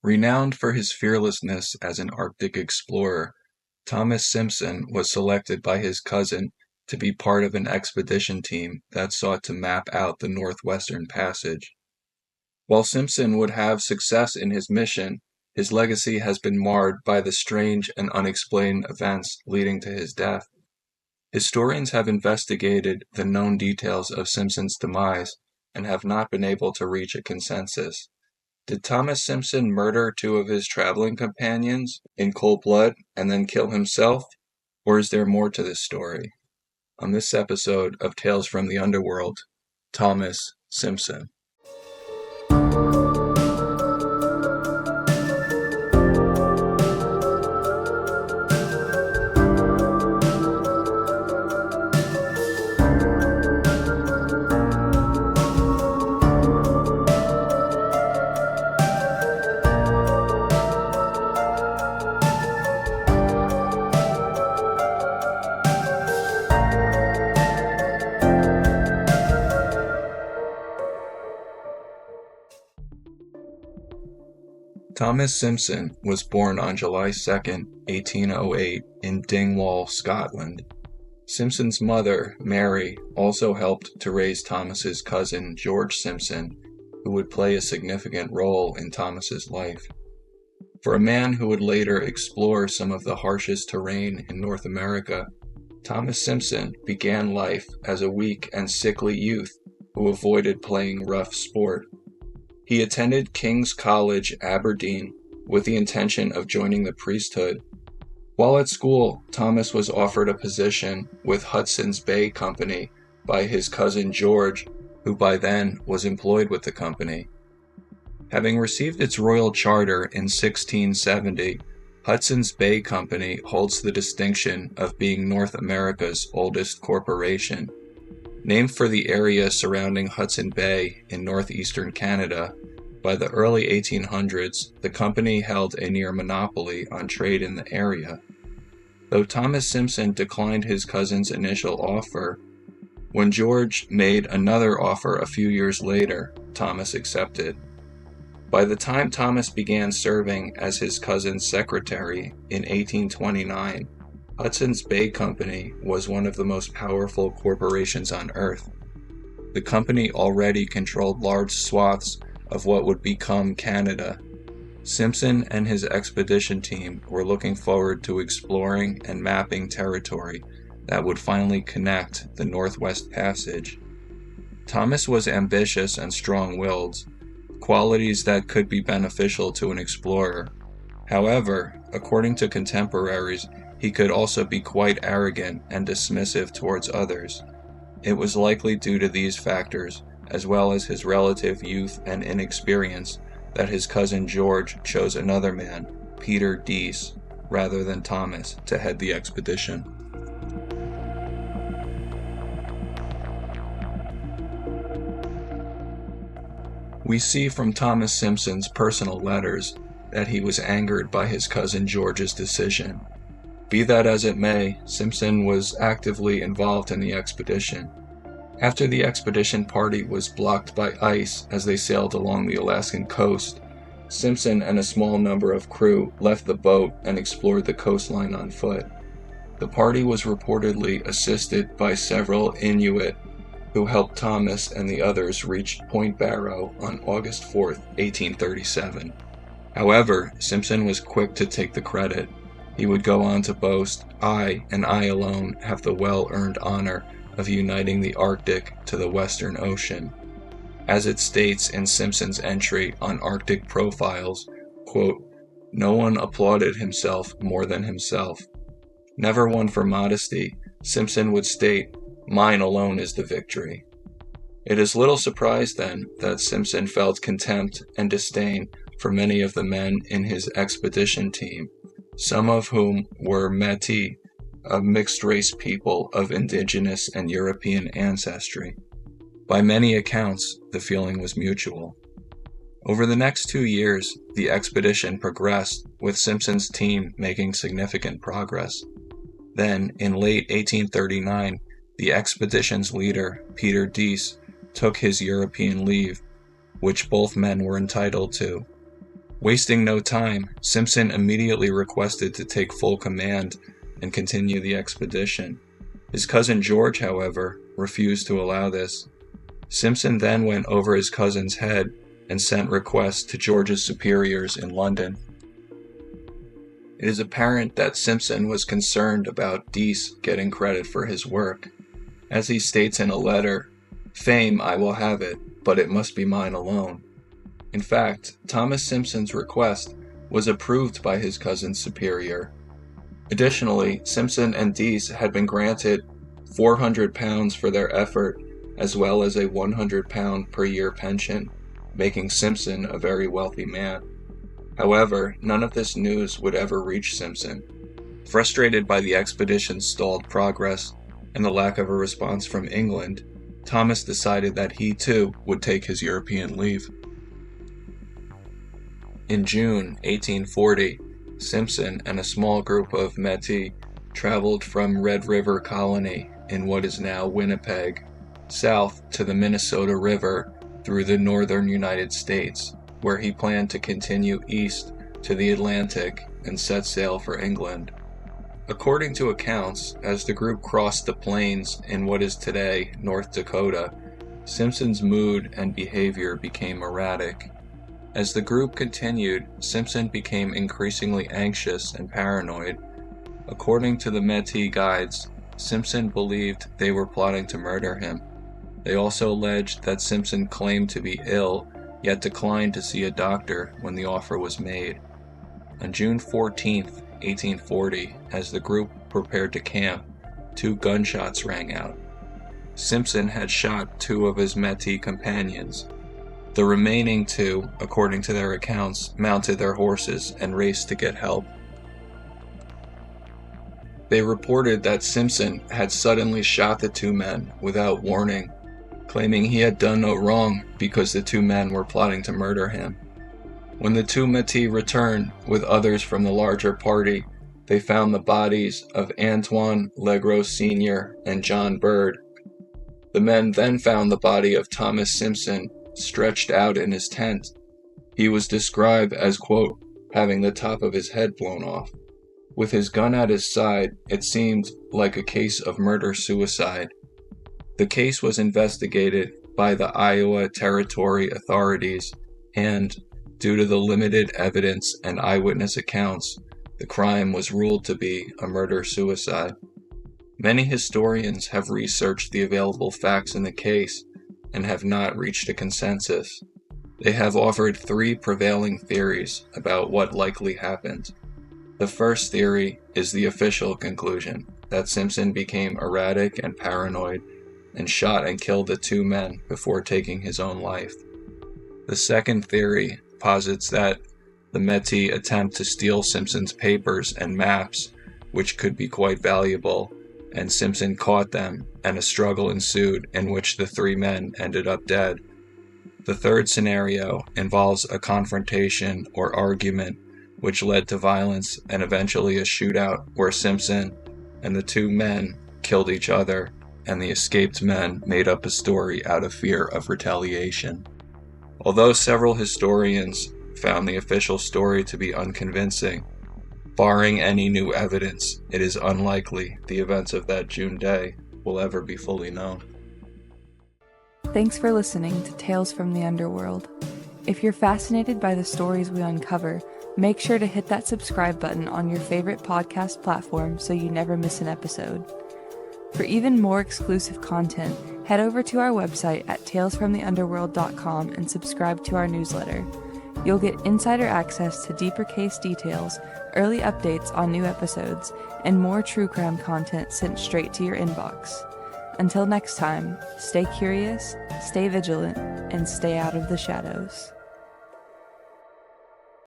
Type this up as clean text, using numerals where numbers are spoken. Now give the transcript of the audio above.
Renowned for his fearlessness as an Arctic explorer, Thomas Simpson was selected by his cousin to be part of an expedition team that sought to map out the Northwestern Passage. While Simpson would have success in his mission, his legacy has been marred by the strange and unexplained events leading to his death. Historians have investigated the known details of Simpson's demise and have not been able to reach a consensus. Did Thomas Simpson murder two of his traveling companions in cold blood and then kill himself? Or is there more to this story? On this episode of Tales from the Underworld, Thomas Simpson. Thomas Simpson was born on July 2, 1808, in Dingwall, Scotland. Simpson's mother, Mary, also helped to raise Thomas's cousin, George Simpson, who would play a significant role in Thomas's life. For a man who would later explore some of the harshest terrain in North America, Thomas Simpson began life as a weak and sickly youth who avoided playing rough sport. He attended King's College, Aberdeen, with the intention of joining the priesthood. While at school, Thomas was offered a position with Hudson's Bay Company by his cousin George, who by then was employed with the company. Having received its royal charter in 1670, Hudson's Bay Company holds the distinction of being North America's oldest corporation. Named for the area surrounding Hudson Bay in northeastern Canada, by the early 1800s, the company held a near monopoly on trade in the area. Though Thomas Simpson declined his cousin's initial offer, when George made another offer a few years later, Thomas accepted. By the time Thomas began serving as his cousin's secretary in 1829, Hudson's Bay Company was one of the most powerful corporations on Earth. The company already controlled large swaths of what would become Canada. Simpson and his expedition team were looking forward to exploring and mapping territory that would finally connect the Northwest Passage. Thomas was ambitious and strong-willed, qualities that could be beneficial to an explorer. However, according to contemporaries, he could also be quite arrogant and dismissive towards others. It was likely due to these factors, as well as his relative youth and inexperience, that his cousin George chose another man, Peter Dease, rather than Thomas, to head the expedition. We see from Thomas Simpson's personal letters that he was angered by his cousin George's decision. Be that as it may, Simpson was actively involved in the expedition. After the expedition party was blocked by ice as they sailed along the Alaskan coast, Simpson and a small number of crew left the boat and explored the coastline on foot. The party was reportedly assisted by several Inuit who helped Thomas and the others reach Point Barrow on August 4, 1837. However, Simpson was quick to take the credit. He would go on to boast, "I, and I alone, have the well-earned honor of uniting the Arctic to the Western Ocean." As it states in Simpson's entry on Arctic Profiles, quote, "No one applauded himself more than himself." Never one for modesty, Simpson would state, "Mine alone is the victory." It is little surprise, then, that Simpson felt contempt and disdain for many of the men in his expedition team, some of whom were Métis, a mixed-race people of indigenous and European ancestry. By many accounts, the feeling was mutual. Over the next 2 years, the expedition progressed, with Simpson's team making significant progress. Then, in late 1839, the expedition's leader, Peter Dease, took his European leave, which both men were entitled to. Wasting no time, Simpson immediately requested to take full command and continue the expedition. His cousin George, however, refused to allow this. Simpson then went over his cousin's head and sent requests to George's superiors in London. It is apparent that Simpson was concerned about Dease getting credit for his work. As he states in a letter, "Fame I will have it, but it must be mine alone." In fact, Thomas Simpson's request was approved by his cousin's superior. Additionally, Simpson and Dease had been granted £400 for their effort, as well as a £100 per year pension, making Simpson a very wealthy man. However, none of this news would ever reach Simpson. Frustrated by the expedition's stalled progress and the lack of a response from England, Thomas decided that he too would take his European leave. In June 1840, Simpson and a small group of Métis traveled from Red River Colony in what is now Winnipeg, south to the Minnesota River through the northern United States, where he planned to continue east to the Atlantic and set sail for England. According to accounts, as the group crossed the plains in what is today North Dakota, Simpson's mood and behavior became erratic. As the group continued, Simpson became increasingly anxious and paranoid. According to the Métis guides, Simpson believed they were plotting to murder him. They also alleged that Simpson claimed to be ill, yet declined to see a doctor when the offer was made. On June 14, 1840, as the group prepared to camp, 2 gunshots rang out. Simpson had shot 2 of his Métis companions. The remaining 2, according to their accounts, mounted their horses and raced to get help. They reported that Simpson had suddenly shot the 2 men without warning, claiming he had done no wrong because the 2 men were plotting to murder him. When the 2 Métis returned with others from the larger party, they found the bodies of Antoine Legros Sr. and John Bird. The men then found the body of Thomas Simpson stretched out in his tent. He was described as, quote, having the top of his head blown off. With his gun at his side, it seemed like a case of murder-suicide. The case was investigated by the Iowa Territory authorities, and, due to the limited evidence and eyewitness accounts, the crime was ruled to be a murder-suicide. Many historians have researched the available facts in the case and have not reached a consensus. They have offered 3 prevailing theories about what likely happened. The first theory is the official conclusion, that Simpson became erratic and paranoid and shot and killed the 2 men before taking his own life. The second theory posits that the Métis attempt to steal Simpson's papers and maps, which could be quite valuable, and Simpson caught them, and a struggle ensued in which the 3 men ended up dead. The third scenario involves a confrontation or argument which led to violence and eventually a shootout where Simpson and the 2 men killed each other, and the escaped men made up a story out of fear of retaliation. Although several historians found the official story to be unconvincing, barring any new evidence, it is unlikely the events of that June day will ever be fully known. Thanks for listening to Tales from the Underworld. If you're fascinated by the stories we uncover, make sure to hit that subscribe button on your favorite podcast platform so you never miss an episode. For even more exclusive content, head over to our website at talesfromtheunderworld.com and subscribe to our newsletter. You'll get insider access to deeper case details, early updates on new episodes, and more true crime content sent straight to your inbox. Until next time, stay curious, stay vigilant, and stay out of the shadows.